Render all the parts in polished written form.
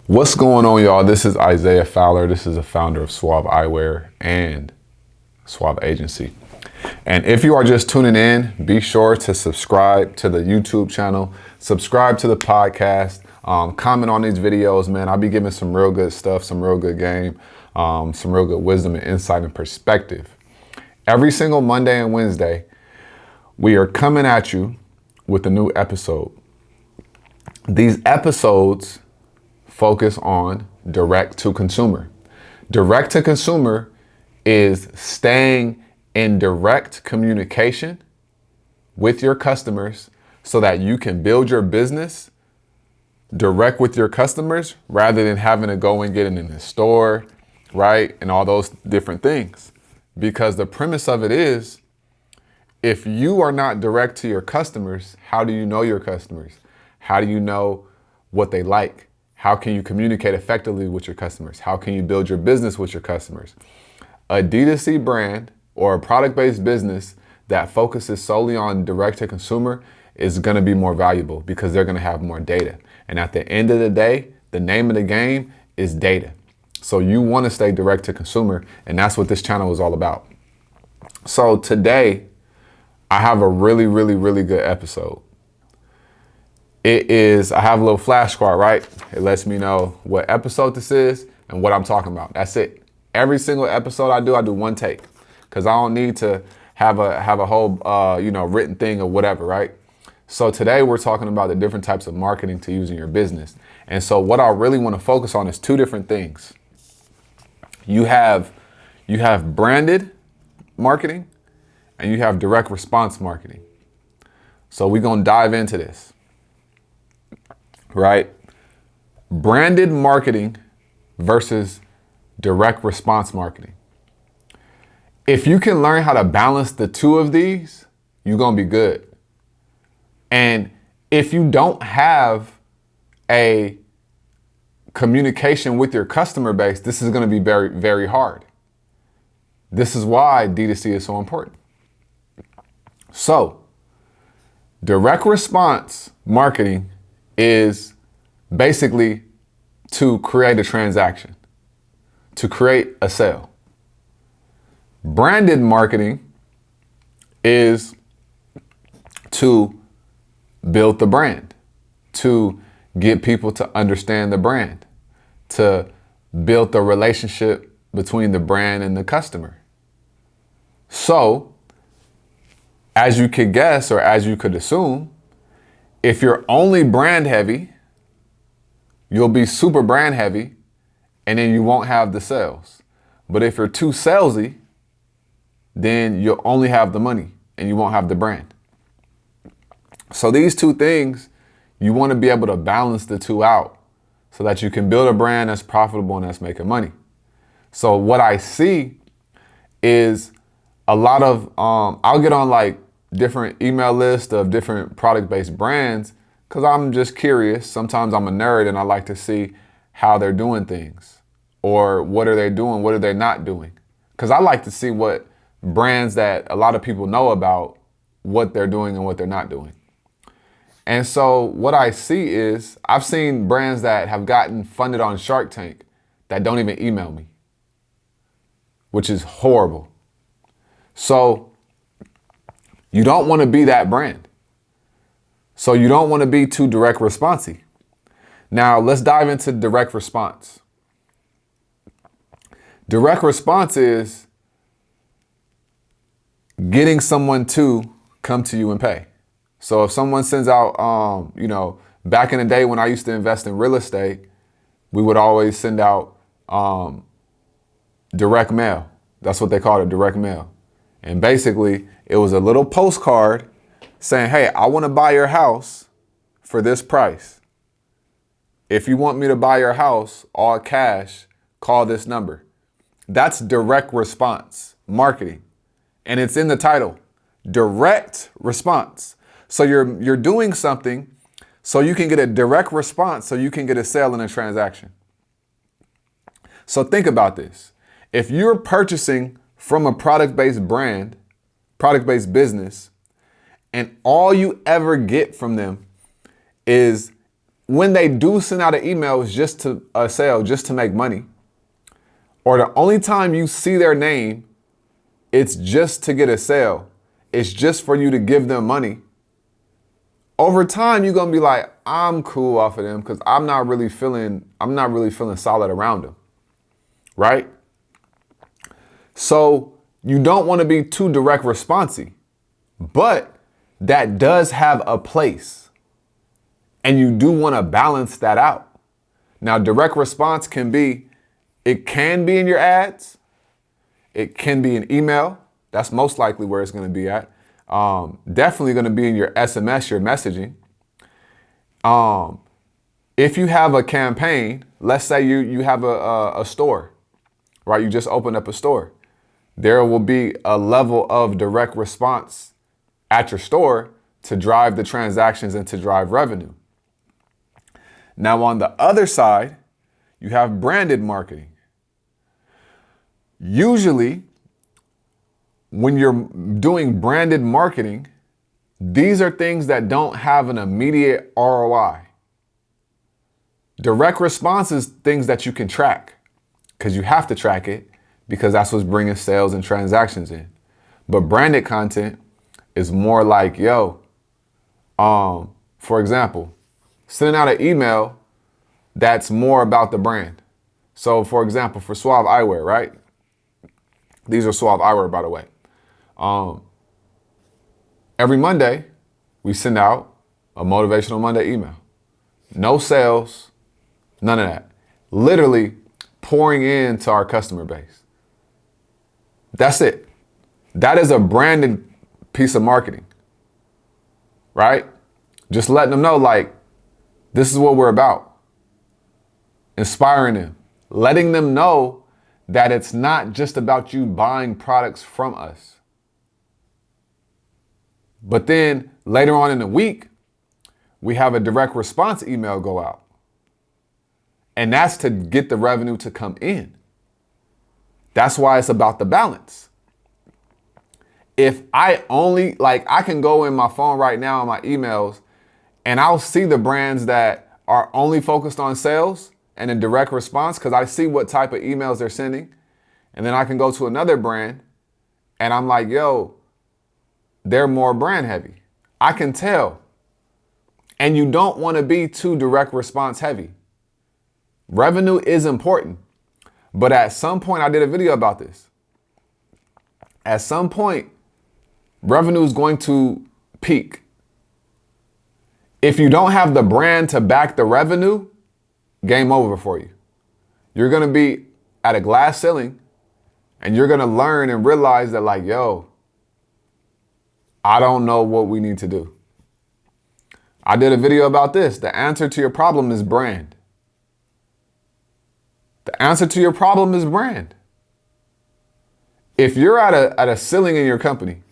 What's going on, y'all? This is Isaiah Fowler. This is a founder of SWAV Eyewear and SWAV Agency. And if you are just tuning in, be sure to subscribe to the YouTube channel, subscribe to the podcast, comment on these videos, man. I'll be giving some real good stuff, some real good game, some real good wisdom and insight and perspective. Every single Monday and Wednesday, we are coming at you with a new episode. These episodes focus on direct to consumer. Direct to consumer is staying in direct communication with your customers so that you can build your business direct with your customers rather than having to go and get it in the store, right? And all those different things. Because the premise of it is, if you are not direct to your customers, how do you know your customers? How do you know what they like? How can you communicate effectively with your customers? How can you build your business with your customers? A D2C brand or a product-based business that focuses solely on direct to consumer is going to be more valuable because they're going to have more data. And at the end of the day, the name of the game is data. So you want to stay direct to consumer, and that's what this channel is all about. So today, I have a really good episode. I have a little flashcard, right? It lets me know what episode this is and what I'm talking about. That's it. Every single episode I do one take because I don't need to have a whole, written thing or whatever, right? So today we're talking about the different types of marketing to use in your business. And so what I really want to focus on is two different things. You have branded marketing and you have direct response marketing. So we're going to dive into this. Right? Branded marketing versus direct response marketing. If you can learn how to balance the two of these, you're going to be good. And if you don't have a communication with your customer base, this is going to be very hard. This is why D2C is so important. So, direct response marketing is basically to create a transaction, to create a sale. Branded marketing is to build the brand, to get people to understand the brand, to build the relationship between the brand and the customer. So, as you could guess or as you could assume, if you're only brand heavy, you'll be super brand heavy and then you won't have the sales. But if you're too salesy, then you'll only have the money and you won't have the brand. So these two things, you want to be able to balance the two out so that you can build a brand that's profitable and that's making money. So what I see is a lot of, I'll get on like different email lists of different product-based brands because I'm just curious. Sometimes I'm a nerd and I like to see how they're doing things or what are they doing, what are they not doing. Because I like to see what brands that a lot of people know about, what they're doing and what they're not doing. And so what I see is I've seen brands that have gotten funded on Shark Tank that don't even email me, which is horrible. So you don't want to be that brand. So you don't want to be too direct responsive. Now let's dive into direct response. Direct response is getting someone to come to you and pay. So if someone sends out, back in the day when I used to invest in real estate, we would always send out direct mail. That's what they called it, direct mail. And basically, it was a little postcard saying, hey, I want to buy your house for this price. If you want me to buy your house, all cash, call this number. That's direct response marketing. And it's in the title, direct response. So you're doing something so you can get a direct response, so you can get a sale in a transaction. So think about this. If you're purchasing from a product-based brand, product-based business, and all you ever get from them is when they do send out an email, it's just to a sale, just to make money, or the only time you see their name, it's just to get a sale. It's just for you to give them money. Over time, you're gonna be like, I'm cool off of them because I'm not really feeling solid around them, right? So you don't want to be too direct responsive, but that does have a place, and you do want to balance that out. Now, direct response can be in your ads, it can be an email. That's most likely where it's going to be at. Definitely going to be in your SMS, your messaging. If you have a campaign, let's say you have a store, right? You just opened up a store. There will be a level of direct response at your store to drive the transactions and to drive revenue. Now, on the other side, you have branded marketing. Usually, when you're doing branded marketing, these are things that don't have an immediate ROI. Direct response is things that you can track, because you have to track it, because that's what's bringing sales and transactions in. But branded content is more like, for example, sending out an email that's more about the brand. So, for example, for SWAV Eyewear, right? These are SWAV Eyewear, by the way. Every Monday, we send out a Motivational Monday email. No sales, none of that. Literally pouring into our customer base. That's it. That is a branded piece of marketing, right? Just letting them know, like, this is what we're about. Inspiring them, letting them know that it's not just about you buying products from us. But then later on in the week, we have a direct response email go out. And that's to get the revenue to come in. That's why it's about the balance. If I can go in my phone right now on my emails and I'll see the brands that are only focused on sales and a direct response, because I see what type of emails they're sending. And then I can go to another brand and I'm like, they're more brand heavy. I can tell. And you don't want to be too direct response heavy. Revenue is important. But at some point, I did a video about this. At some point, revenue is going to peak. If you don't have the brand to back the revenue, game over for you. You're going to be at a glass ceiling and you're going to learn and realize that, like, I don't know what we need to do. I did a video about this. The answer to your problem is brand. The answer to your problem is brand. If you're at a ceiling in your company,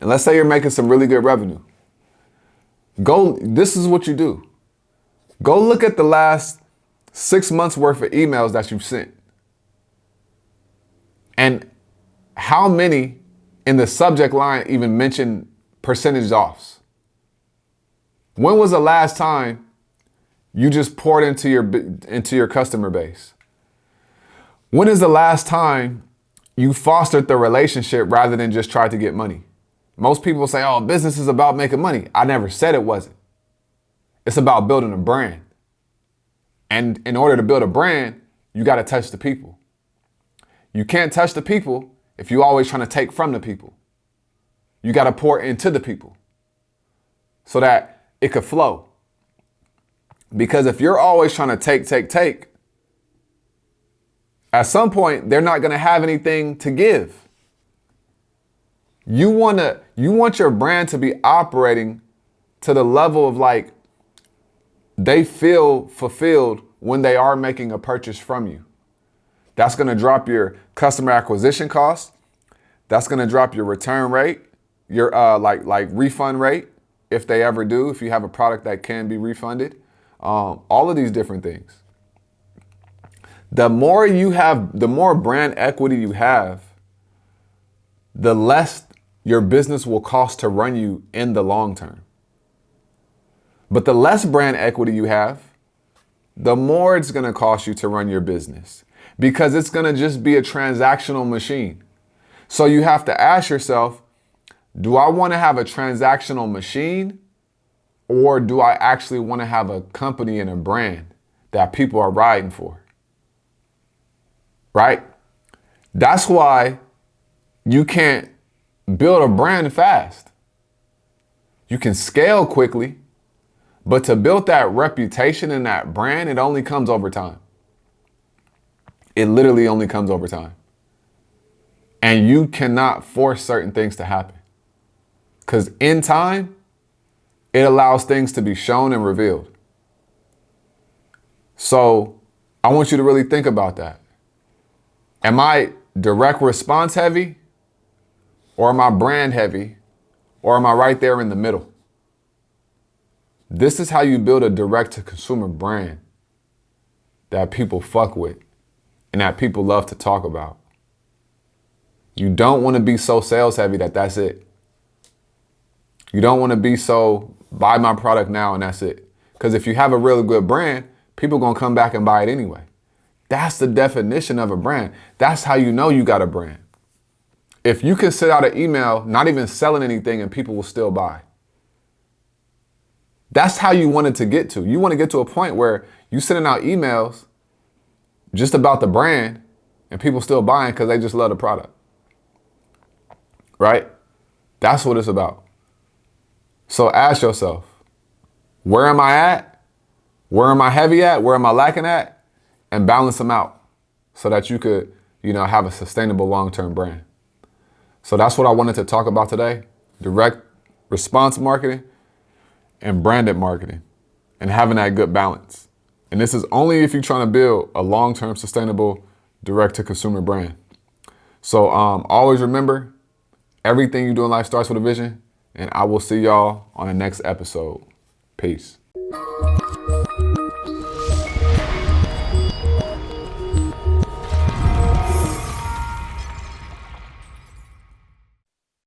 and let's say you're making some really good revenue, this is what you do. Go look at the last 6 months worth of emails that you've sent. And how many in the subject line even mention percentage offs? When was the last time you just poured into your customer base? When is the last time you fostered the relationship rather than just tried to get money? Most people say, business is about making money. I never said it wasn't. It's about building a brand. And in order to build a brand, you got to touch the people. You can't touch the people if you're always trying to take from the people. You got to pour into the people so that it could flow. Because if you're always trying to take, at some point, they're not going to have anything to give. You want your brand to be operating to the level of, like, they feel fulfilled when they are making a purchase from you. That's going to drop your customer acquisition cost. That's going to drop your return rate, your like refund rate, if they ever do, if you have a product that can be refunded. All of these different things. The more you have, the more brand equity you have, the less your business will cost to run you in the long term. But the less brand equity you have, the more it's going to cost you to run your business, because it's going to just be a transactional machine. So you have to ask yourself, do I want to have a transactional machine, or do I actually want to have a company and a brand that people are riding for? Right? That's why you can't build a brand fast. You can scale quickly, but to build that reputation and that brand, it only comes over time. It literally only comes over time. And you cannot force certain things to happen, because in time, it allows things to be shown and revealed. So I want you to really think about that. Am I direct response heavy, or am I brand heavy, or am I right there in the middle? This is how you build a direct to consumer brand that people fuck with and that people love to talk about. You don't want to be so sales heavy that that's it. You don't want to be so buy my product now and that's it. Because if you have a really good brand, people are going to come back and buy it anyway. That's the definition of a brand. That's how you know you got a brand. If you can send out an email, not even selling anything, and people will still buy. That's how you want it to get to. You want to get to a point where you sending out emails just about the brand and people still buying because they just love the product. Right? That's what it's about. So ask yourself, where am I at? Where am I heavy at? Where am I lacking at? And balance them out so that you could, have a sustainable long-term brand. So that's what I wanted to talk about today. Direct response marketing and branded marketing, and having that good balance. And this is only if you're trying to build a long-term sustainable direct-to-consumer brand. So always remember, everything you do in life starts with a vision, and I will see y'all on the next episode. Peace.